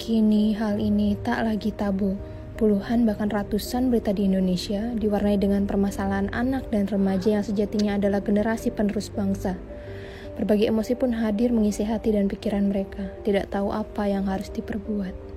Kini hal ini tak lagi tabu. Puluhan bahkan ratusan berita di Indonesia diwarnai dengan permasalahan anak dan remaja yang sejatinya adalah generasi penerus bangsa. Berbagai emosi pun hadir mengisi hati dan pikiran mereka, tidak tahu apa yang harus diperbuat.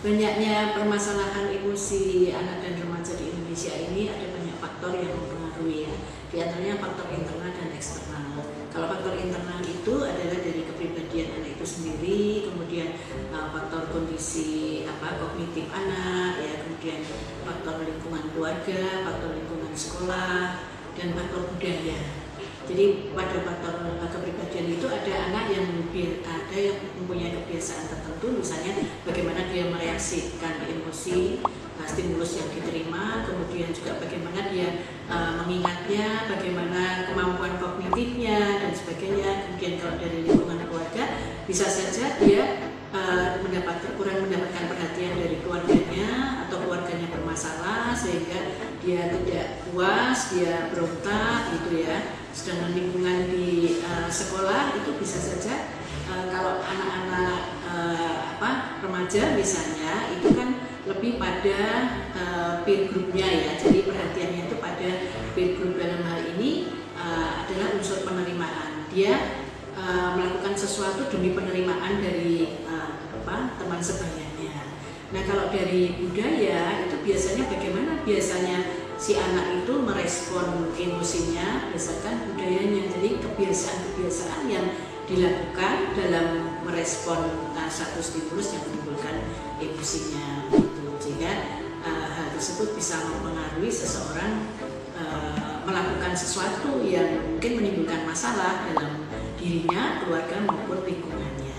Banyaknya permasalahan emosi anak dan remaja di Indonesia ini ada banyak faktor yang mempengaruhi ya. Di antaranya faktor internal dan eksternal. Kalau faktor internal itu adalah dari kepribadian anak itu sendiri, kemudian faktor kondisi kognitif anak, ya, kemudian faktor lingkungan keluarga, faktor lingkungan sekolah, dan faktor budaya. Jadi pada faktor kepribadian itu ada anak yang mempunyai kebiasaan tertentu, misalnya bagaimana dia mereaksikan emosi, stimulus yang diterima, kemudian juga bagaimana dia mengingatnya, bagaimana kemampuan kognitifnya dan sebagainya. Kemudian kalau dari lingkungan keluarga bisa saja dia kurang mendapatkan perhatian dari keluarganya atau keluarganya bermasalah sehingga dia tidak puas, dia berontak gitu ya. Sedangkan lingkungan di sekolah itu bisa saja kalau anak-anak remaja misalnya itu kan lebih pada peer groupnya ya, jadi perhatiannya itu pada peer group. Dalam hal ini adalah unsur penerimaan, dia melakukan sesuatu demi penerimaan dari teman sebayanya. Nah kalau dari budaya itu biasanya bagaimana si anak itu merespon emosinya berdasarkan budayanya, jadi kebiasaan-kebiasaan yang dilakukan dalam merespon satu stimulus yang menimbulkan emosinya gitu. Sehingga hal tersebut bisa mempengaruhi seseorang melakukan sesuatu yang mungkin menimbulkan masalah dalam dirinya, keluarga maupun lingkungannya.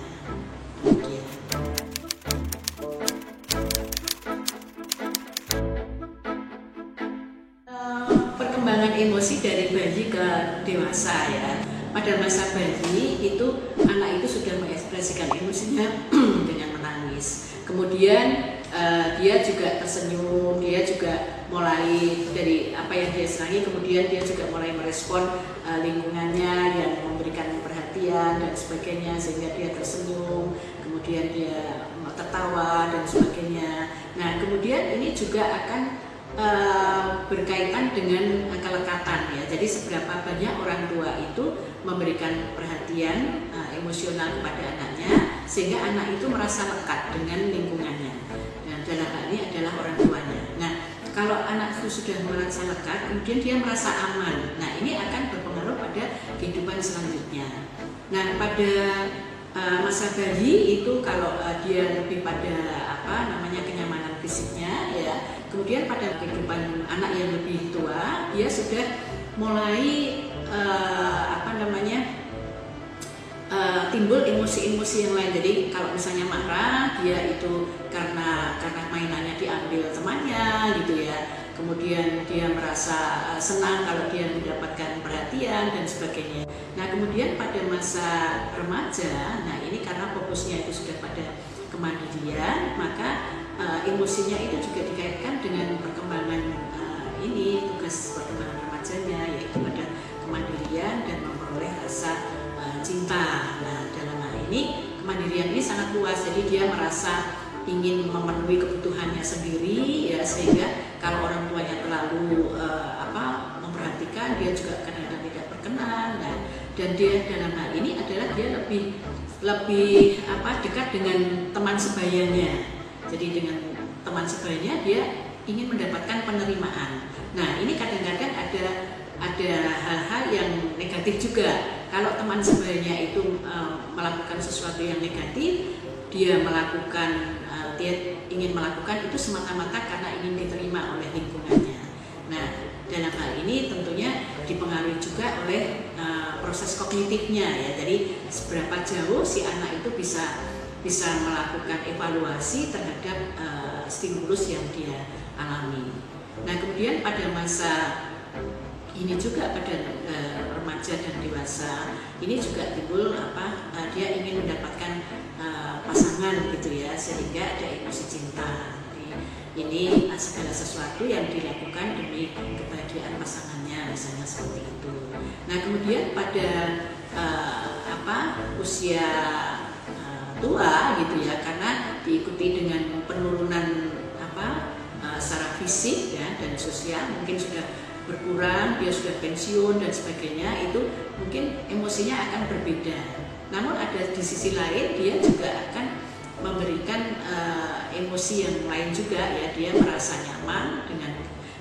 Perkembangan emosi dari bayi ke dewasa ya. Pada masa bayi itu anak itu sudah mengekspresikan emosinya dengan menangis. Kemudian dia juga tersenyum, dia juga mulai dari apa yang dia senangi, kemudian dia juga mulai merespon lingkungannya yang memberikan perhatian dan sebagainya, sehingga dia tersenyum, kemudian dia tertawa dan sebagainya. Nah kemudian ini juga akan berkaitan dengan kelekatan ya. Jadi seberapa banyak orang tua itu memberikan perhatian emosional kepada anaknya sehingga anak itu merasa lekat dengan lingkungannya. Dan dalam hal ini adalah orang tuanya. Nah, kalau anak itu sudah merasa lekat, kemudian dia merasa aman. Nah, ini akan berpengaruh pada kehidupan selanjutnya. Nah, pada masa bayi itu kalau dia lebih pada kenyamanan fisiknya ya. Kemudian pada kehidupan anak yang lebih tua, dia sudah mulai timbul emosi-emosi yang lain. Jadi kalau misalnya marah, dia itu karena mainannya diambil temannya gitu ya. Kemudian dia merasa senang kalau dia mendapatkan perhatian dan sebagainya. Nah kemudian pada masa remaja, nah ini karena fokusnya itu sudah pada kemandirian, maka emosinya itu juga dikaitkan dengan perkembangan tugas perkembangan remajanya, yaitu pada kemandirian dan memperoleh rasa cinta. Nah dalam hal ini kemandirian ini sangat luas, jadi dia merasa ingin memenuhi kebutuhannya sendiri ya, sehingga kalau orang tuanya terlalu memperhatikan, dia juga kadang-kadang tidak berkenan. Nah, dan dia dalam hal ini adalah dia lebih dekat dengan teman sebayanya. Jadi dengan teman sebayanya dia ingin mendapatkan penerimaan. Nah ini kadang-kadang ada hal-hal yang negatif juga. Kalau teman sebayanya itu melakukan sesuatu yang negatif, dia ingin melakukan itu semata-mata karena ingin diterima oleh lingkungannya. Nah dalam hal ini tentunya dipengaruhi juga oleh proses kognitifnya ya. Jadi seberapa jauh si anak itu bisa melakukan evaluasi terhadap stimulus yang dia alami. Nah kemudian pada masa ini juga pada remaja dan dewasa ini juga timbul dia ingin mendapatkan pasangan gitu ya, sehingga ada emosi cinta. ini segala sesuatu yang dilakukan demi kebahagiaan pasangannya, misalnya seperti itu. Nah kemudian pada usia tua gitu ya, karena diikuti dengan penurunan secara fisik ya dan sosial, mungkin sudah berkurang, dia sudah pensiun dan sebagainya, itu mungkin emosinya akan berbeda. Namun ada di sisi lain dia juga akan memberikan emosi yang lain juga ya, dia merasa nyaman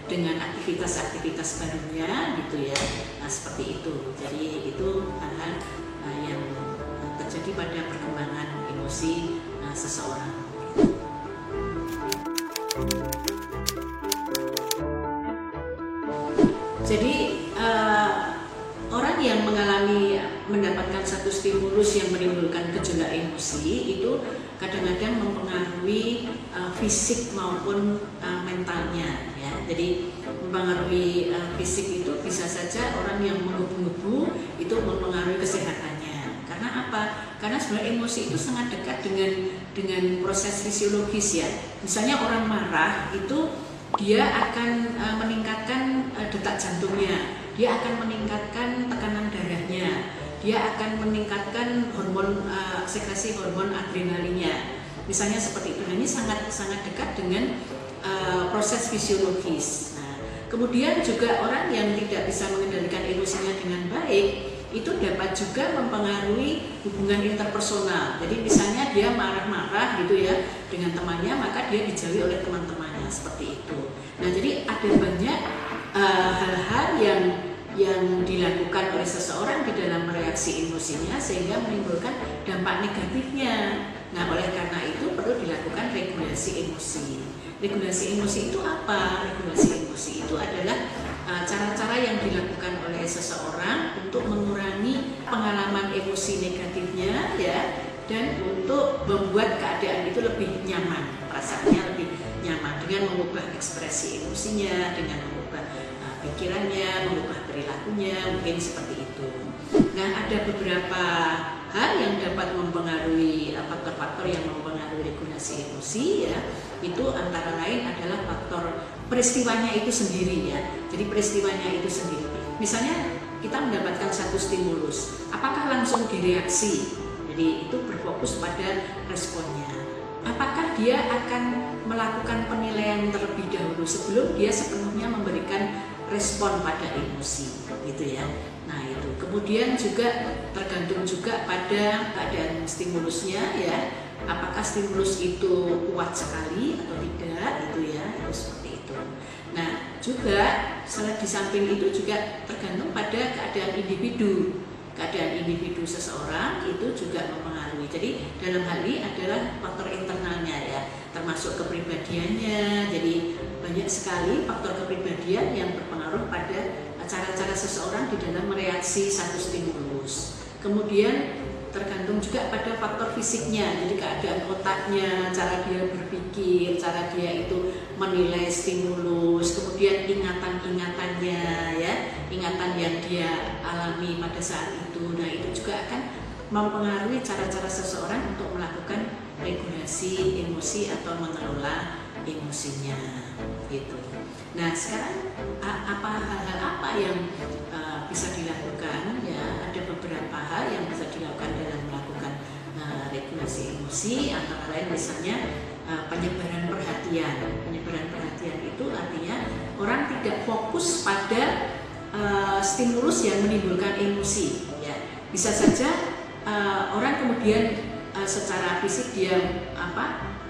dengan aktivitas-aktivitas barunya gitu ya. Nah seperti itu. Jadi itu hal-hal yang terjadi pada perkembangan emosi seseorang. Jadi orang yang mendapatkan satu stimulus yang menimbulkan gejolak emosi itu kadang-kadang mempengaruhi fisik maupun mentalnya ya. Jadi mempengaruhi fisik itu bisa saja orang yang menggebu-gebu itu mempengaruhi kesehatannya. Karena apa? Karena sebenarnya emosi itu sangat dekat dengan proses fisiologis ya. Misalnya orang marah itu dia akan meningkatkan detak jantungnya, dia akan meningkatkan tekanan darahnya, dia akan meningkatkan sekresi hormon adrenalinnya. Misalnya seperti itu. Nah, ini sangat dekat dengan proses fisiologis. Nah, kemudian juga orang yang tidak bisa mengendalikan emosinya dengan baik itu dapat juga mempengaruhi hubungan interpersonal. Jadi misalnya dia marah-marah gitu ya dengan temannya, maka dia dijauhi oleh teman-temannya seperti itu. Nah jadi ada banyak hal-hal yang dilakukan oleh seseorang di dalam mereaksi emosinya sehingga menimbulkan dampak negatifnya. Nah oleh karena itu perlu dilakukan regulasi emosi. Regulasi emosi itu apa? Regulasi emosi itu adalah cara-cara yang dilakukan oleh seseorang untuk mengurangi pengalaman emosi negatifnya ya, dan untuk membuat keadaan itu lebih nyaman, perasaannya lebih nyaman dengan mengubah ekspresi emosinya, dengan mengubah pikirannya, mengubah perilakunya, mungkin seperti itu. Nah ada beberapa hal yang dapat mempengaruhi faktor-faktor yang mempengaruhi regulasi emosi ya. Itu antara lain adalah faktor peristiwanya itu sendiri ya. Jadi peristiwanya itu sendiri. Misalnya kita mendapatkan satu stimulus, apakah langsung direaksi? Jadi itu berfokus pada responnya. Apakah dia akan melakukan penilaian terlebih dahulu sebelum dia sepenuhnya memberikan respon pada emosi, gitu ya. Nah itu. Kemudian juga tergantung juga pada keadaan stimulusnya ya. Apakah stimulus itu kuat sekali atau tidak, gitu ya, seperti itu. Nah juga di samping itu juga tergantung pada keadaan individu. Keadaan individu seseorang itu juga mempengaruhi. Jadi dalam hal ini adalah faktor internalnya ya, termasuk kepribadiannya. Jadi banyak sekali faktor kepribadian yang berpengaruh pada cara-cara seseorang di dalam mereaksi satu stimulus. Kemudian tergantung juga pada faktor fisiknya, jadi keadaan otaknya, cara dia berpikir, cara dia itu menilai stimulus, kemudian ingatan-ingatannya ya, ingatan yang dia alami pada saat itu. Nah itu juga akan mempengaruhi cara-cara seseorang untuk melakukan regulasi emosi atau mengelola emosinya gitu. Nah sekarang hal-hal apa yang bisa dilakukan ya? Ada beberapa hal yang bisa dilakukan dalam melakukan regulasi emosi, antara lain misalnya penyebaran perhatian. Penyebaran perhatian itu artinya orang tidak fokus pada stimulus yang menimbulkan emosi ya. Bisa saja orang kemudian secara fisik dia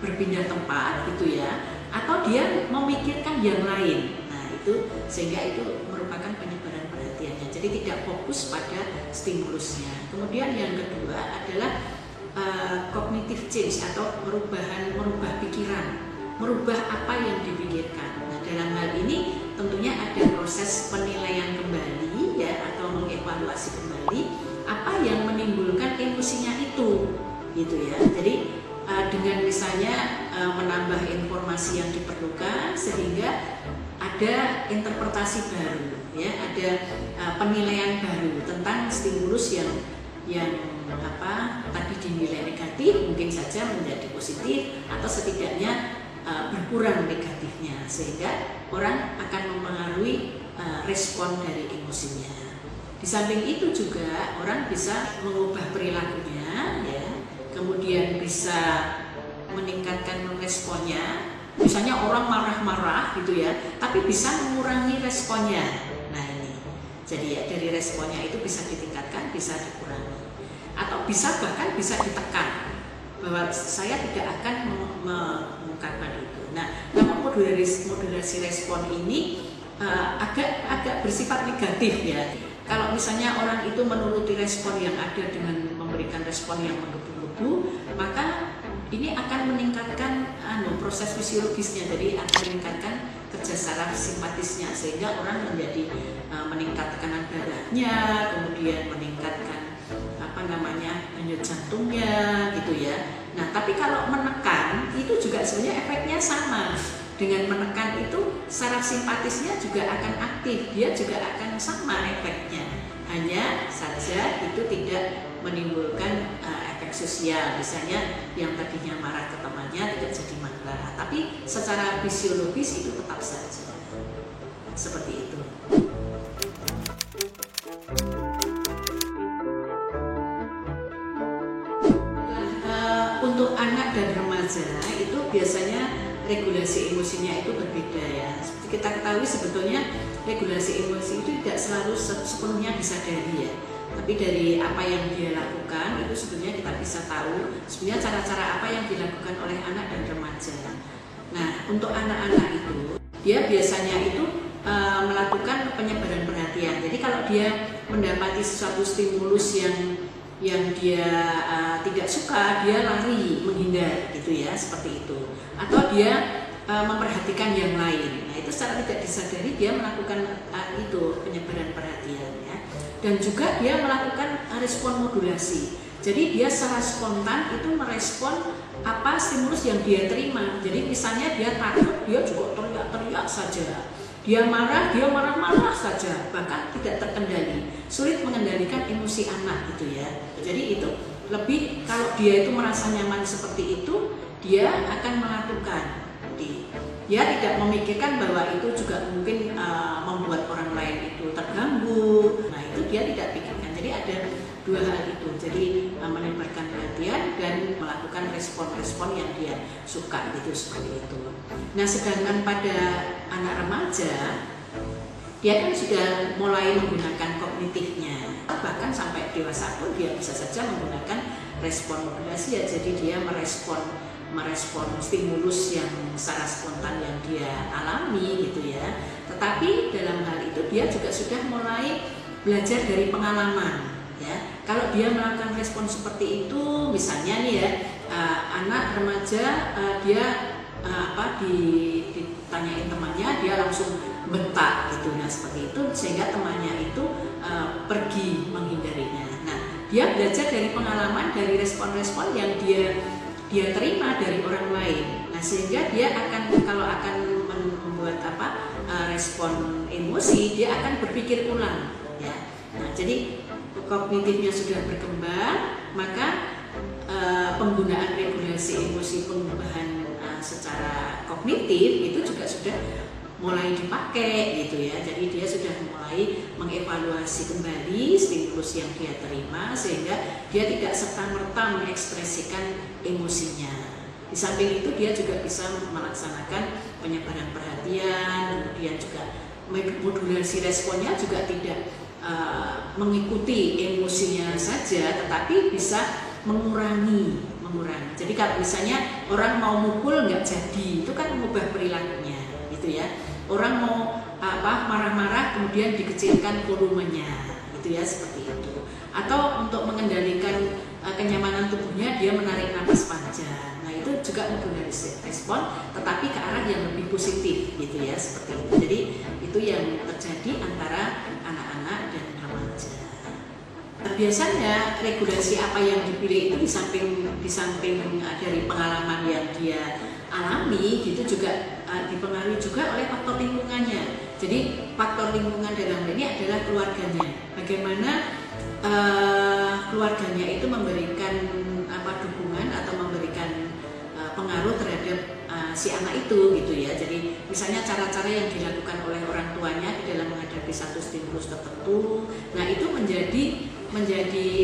berpindah tempat gitu ya, atau dia memikirkan yang lain. Nah itu sehingga itu merupakan penyebaran perhatiannya. Jadi tidak fokus pada stimulusnya. Kemudian yang kedua adalah cognitive change atau merubah pikiran, merubah apa yang dipikirkan. Nah dalam hal ini tentunya ada proses penilaian kembali ya, atau mengevaluasi kembali apa yang menimbulkan emosinya itu, gitu ya. Jadi dengan misalnya menambah informasi yang diperlukan sehingga ada interpretasi baru ya, ada penilaian baru tentang stimulus yang tadi dinilai negatif mungkin saja menjadi positif, atau setidaknya berkurang negatifnya, sehingga orang akan mempengaruhi respon dari emosinya. Di samping itu juga orang bisa mengubah perilakunya, ya, kemudian bisa meningkatkan responnya. Misalnya orang marah-marah gitu ya, tapi bisa mengurangi responnya. Nah ini, jadi ya dari responnya itu bisa ditingkatkan, bisa dikurangi, atau bisa bahkan bisa ditekan bahwa saya tidak akan mengungkapkan itu. Nah, nama modulasi respon ini agak bersifat negatif ya. Kalau misalnya orang itu menuruti respon yang ada dengan memberikan respon yang menggebu-gebu, maka ini akan meningkatkan proses fisiologisnya, jadi akan meningkatkan kerja saraf simpatisnya, sehingga orang menjadi meningkat tekanan darahnya, kemudian meningkatkan denyut jantungnya gitu ya. Nah, tapi kalau menekan itu juga sebenarnya efeknya sama. Dengan menekan itu saraf simpatisnya juga akan aktif, dia juga akan sama efeknya. Hanya saja itu tidak menimbulkan efek sosial, misalnya yang tadinya marah ke temannya tidak jadi marah, tapi secara fisiologis itu tetap saja seperti itu. Untuk anak dan remaja itu biasanya regulasi emosinya itu berbeda ya. Seperti kita ketahui sebetulnya regulasi emosi itu tidak selalu sepenuhnya disadari ya. Tapi dari apa yang dia lakukan itu sebenarnya kita bisa tahu sebenarnya cara-cara apa yang dilakukan oleh anak dan remaja. Nah, untuk anak-anak itu dia biasanya itu melakukan penyebaran perhatian. Jadi kalau dia mendapati sesuatu stimulus yang dia tidak suka, dia lari, menghindar gitu ya, seperti itu. Atau dia memperhatikan yang lain. Nah, itu secara tidak disadari dia melakukan itu penyebaran perhatian ya. Dan juga dia melakukan respon modulasi. Jadi dia secara spontan itu merespon apa stimulus yang dia terima. Jadi misalnya dia takut, dia juga teriak-teriak saja. Dia marah, dia marah-marah saja, bahkan tidak terkendali, sulit mengendalikan emosi anak gitu ya. Jadi itu lebih kalau dia itu merasa nyaman seperti itu, dia akan melakukan. Dia tidak memikirkan bahwa itu juga mungkin membuat orang lain itu terganggu. Nah itu dia tidak pikirkan. Jadi ada dua hal itu. Jadi menyebarkan perhatian dan melakukan respon-respon yang dia suka gitu, seperti itu. Nah sedangkan pada anak remaja, dia kan sudah mulai menggunakan kognitifnya. Bahkan sampai dewasa pun dia bisa saja menggunakan respon modulasi ya. Jadi dia merespon stimulus yang secara spontan yang dia alami gitu ya. Tetapi dalam hal itu dia juga sudah mulai belajar dari pengalaman ya. Kalau dia melakukan respon seperti itu, misalnya nih ya, anak remaja dia ditanyain temannya, dia langsung bentak gitu. Nah seperti itu sehingga temannya itu pergi menghindarinya. Nah dia belajar dari pengalaman, dari respon-respon yang dia terima dari orang lain. Nah sehingga dia kalau akan membuat respon emosi, dia akan berpikir ulang ya. Nah jadi kognitifnya sudah berkembang, maka penggunaan regulasi emosi, pengubahan secara kognitif itu juga sudah mulai dipakai gitu ya. Jadi dia sudah mulai mengevaluasi kembali stimulus yang dia terima sehingga dia tidak serta-merta mengekspresikan emosinya. Di samping itu dia juga bisa melaksanakan penyebaran perhatian, kemudian juga modulasi responnya juga tidak mengikuti emosinya saja, tetapi bisa mengurangi. Jadi kalau misalnya orang mau mukul nggak jadi, itu kan mengubah perilakunya gitu ya. Orang mau marah-marah kemudian dikecilkan volumenya gitu ya, seperti itu. Atau untuk mengendalikan kenyamanan tubuhnya dia menarik napas panjang. Nah itu juga modulasi respon tetapi ke arah yang lebih positif gitu ya, seperti itu. Jadi itu yang terjadi antara anak-anak dan remaja. Biasanya regulasi apa yang dipilih itu di samping dari pengalaman yang dia alami gitu juga dipengaruhi juga oleh faktor lingkungannya. Jadi faktor lingkungan dalam ini adalah keluarganya. Bagaimana keluarganya itu memberikan dukungan atau memberikan pengaruh terhadap si si anak itu gitu ya. Jadi misalnya cara-cara yang dilakukan oleh orang tuanya di dalam menghadapi satu stimulus tertentu, nah itu menjadi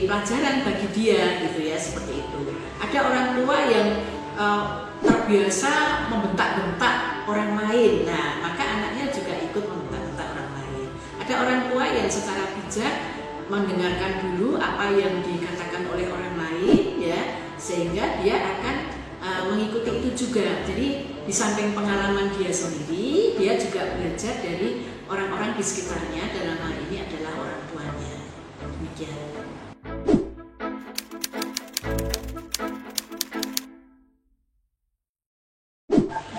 pelajaran bagi dia gitu ya, seperti itu. Ada orang tua yang terbiasa membentak-bentak orang lain, nah maka anaknya juga ikut membentak-bentak orang lain. Ada orang tua yang secara bijak mendengarkan dulu apa yang dikatakan oleh orang lain ya, sehingga dia akan mengikuti itu juga. Jadi di samping pengalaman dia sendiri, dia juga belajar dari orang-orang di sekitarnya, dalam hal ini adalah orang tuanya. Demikian.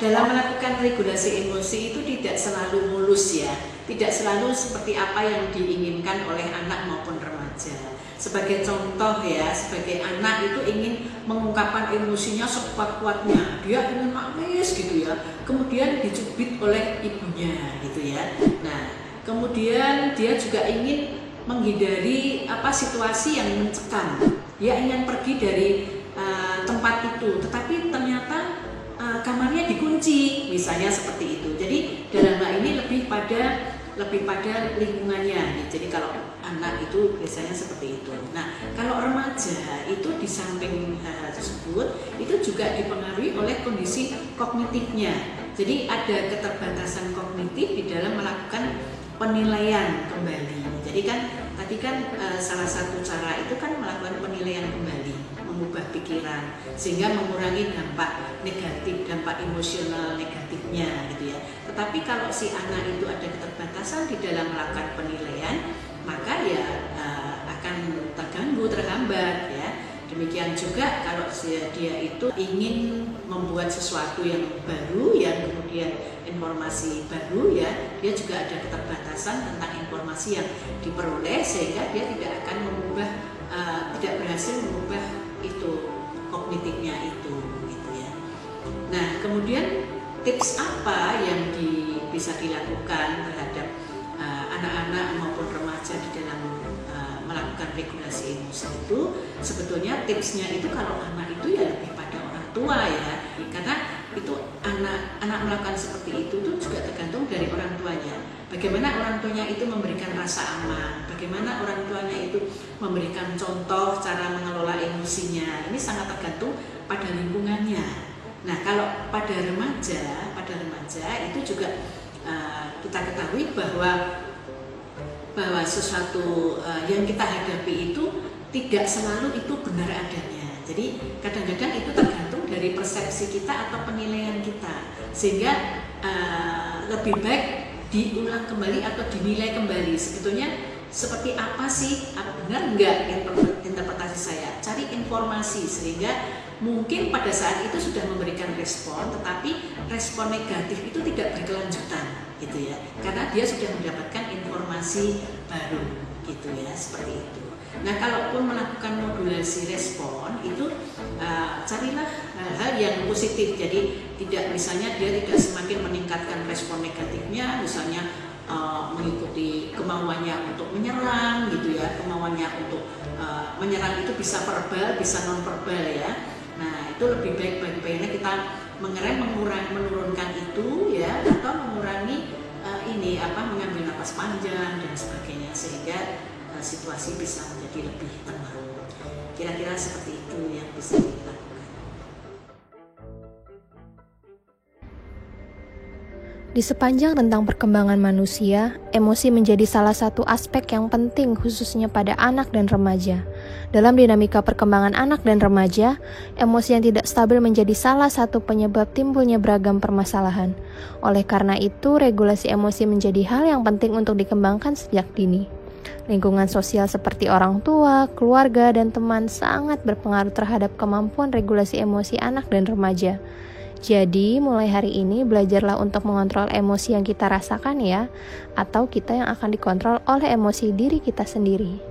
Dalam melakukan regulasi emosi itu tidak selalu mulus ya, tidak selalu seperti apa yang diinginkan oleh anak maupun remaja. Sebagai contoh ya, sebagai anak itu ingin mengungkapkan emosinya sekuat-kuatnya, dia ingin nangis gitu ya, kemudian dicubit oleh ibunya gitu ya. Nah, kemudian dia juga ingin menghindari situasi yang mencekam, dia ingin pergi dari tempat itu, tetapi ternyata kamarnya dikunci, misalnya seperti itu. Jadi dalam hal ini lebih pada lingkungannya. Jadi kalau anak itu biasanya seperti itu. Nah, kalau remaja itu di samping hal tersebut itu juga dipengaruhi oleh kondisi kognitifnya. Jadi ada keterbatasan kognitif di dalam melakukan penilaian kembali. Jadi kan tadi kan salah satu cara itu kan melakukan penilaian kembali, mengubah pikiran sehingga mengurangi dampak negatif, dampak emosional negatifnya gitu ya. Tetapi kalau si anak itu ada keterbatasan di dalam melakukan penilaian, maka ya akan terganggu, terhambat ya. Demikian juga kalau dia itu ingin membuat sesuatu yang baru, yang kemudian informasi baru ya, dia juga ada keterbatasan tentang informasi yang diperoleh sehingga dia tidak akan tidak berhasil mengubah itu kognitifnya itu gitu ya. Nah, kemudian tips apa yang bisa dilakukan terhadap anak-anak maupun remaja di dalam melakukan regulasi emosi itu? Sebetulnya tipsnya itu kalau anak itu ya lebih pada orang tua ya, karena itu anak melakukan seperti itu tuh juga tergantung dari orang tuanya. Bagaimana orang tuanya itu memberikan rasa aman, bagaimana orang tuanya itu memberikan contoh cara mengelola emosinya, ini sangat tergantung pada lingkungannya. Nah, kalau pada remaja itu juga kita ketahui bahwa sesuatu yang kita hadapi itu tidak selalu itu benar adanya. Jadi kadang-kadang itu tergantung dari persepsi kita atau penilaian kita, sehingga lebih baik diulang kembali atau dinilai kembali. Sebetulnya seperti apa sih, benar enggak interpretasi saya? Cari informasi sehingga mungkin pada saat itu sudah memberikan respon, tetapi respon negatif itu tidak berkelanjutan gitu ya, karena dia sudah mendapatkan informasi baru gitu ya, seperti itu. Nah, kalaupun melakukan modulasi respon itu carilah hal-hal yang positif. Jadi misalnya dia tidak semakin meningkatkan respon negatifnya, misalnya mengikuti kemauannya untuk menyerang gitu ya, kemauannya untuk menyerang itu bisa verbal, bisa non verbal ya. Nah, itu lebih baik kita mengerem, menurunkan itu ya, atau mengurangi mengambil napas panjang dan sebagainya, sehingga situasi bisa menjadi lebih tenang. Kira-kira seperti itu yang bisa dilakukan. Di sepanjang rentang perkembangan manusia, emosi menjadi salah satu aspek yang penting khususnya pada anak dan remaja. Dalam dinamika perkembangan anak dan remaja, emosi yang tidak stabil menjadi salah satu penyebab timbulnya beragam permasalahan. Oleh karena itu, regulasi emosi menjadi hal yang penting untuk dikembangkan sejak dini. Lingkungan sosial seperti orang tua, keluarga, dan teman sangat berpengaruh terhadap kemampuan regulasi emosi anak dan remaja. Jadi, mulai hari ini belajarlah untuk mengontrol emosi yang kita rasakan ya, atau kita yang akan dikontrol oleh emosi diri kita sendiri.